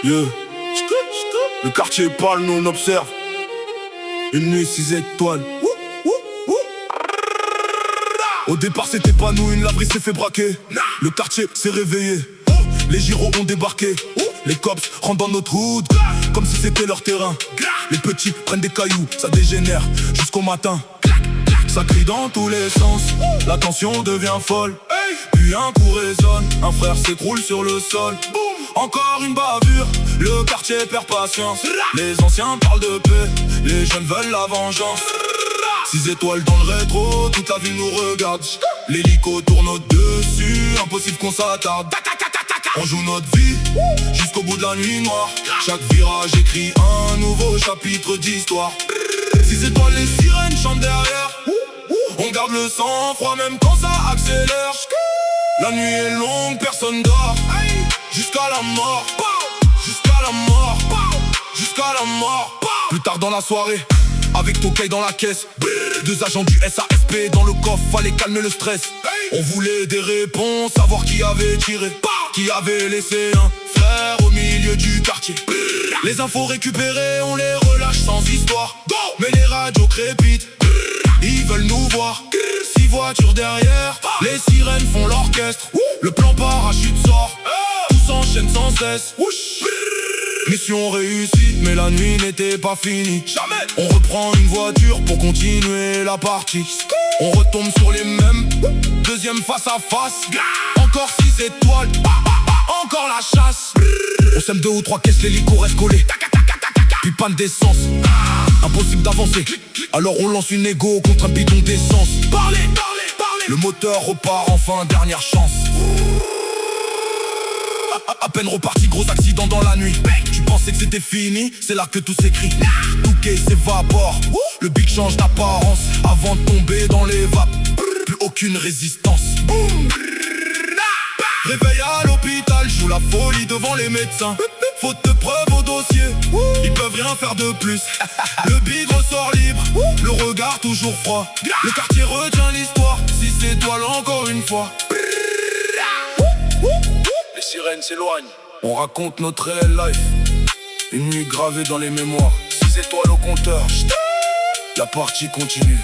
Yeah. Le quartier parle, nous on observe. Une nuit 6 étoiles. Au départ c'était pas nous, une laverie s'est fait braquer. Le quartier s'est réveillé. Les gyros ont débarqué. Les cops rentrent dans notre hood comme si c'était leur terrain. Les petits prennent des cailloux, ça dégénère jusqu'au matin. Ça crie dans tous les sens, la tension devient folle. Puis un coup résonne, un frère s'écroule sur le sol. Encore une bavure, le quartier perd patience. Les anciens parlent de paix, les jeunes veulent la vengeance. 6 étoiles dans le rétro, toute la ville nous regarde. L'hélico tourne au-dessus, impossible qu'on s'attarde. On joue notre vie, jusqu'au bout de la nuit noire. Chaque virage écrit un nouveau chapitre d'histoire. 6 étoiles, les sirènes chantent derrière. On garde le sang-froid même quand ça accélère. La nuit est longue, personne dort. Jusqu'à la mort, jusqu'à la mort, jusqu'à la mort. Plus tard dans la soirée, avec Tokay dans la caisse, 2 agents du SASP dans le coffre, fallait calmer le stress. On voulait des réponses, savoir qui avait tiré, qui avait laissé un frère au milieu du quartier. Les infos récupérées, on les relâche sans histoire. Mais les radios crépitent, ils veulent nous voir. 6 voitures derrière, les sirènes font l'orchestre. Le plan parachute sort, tout s'enchaîne sans cesse. Mission réussie, mais la nuit n'était pas finie. Jamais. On reprend une voiture pour continuer la partie. On retombe sur les mêmes, deuxième face à face. Encore 6 étoiles, encore la chasse. On sème 2 ou 3 caisses, l'hélico reste collé. Puis panne d'essence, impossible d'avancer. Alors on lance une égo contre un bidon d'essence. Parlez, parlez, parlez. Le moteur repart enfin, dernière chance. À peine reparti, gros accident dans la nuit. Tu pensais que c'était fini, c'est là que tout s'écrit. Touquet s'évapore, le big change d'apparence. Avant de tomber dans les vapes, plus aucune résistance. Réveil à l'hôpital, joue la folie devant les médecins. Faute de preuves au dossier, ils peuvent rien faire de plus. Le big ressort libre, le regard toujours froid. Le quartier retient l'histoire, 6 étoiles encore une fois. Les sirènes s'éloignent, on raconte notre réel life. Une nuit gravée dans les mémoires, 6 étoiles au compteur. La partie continue.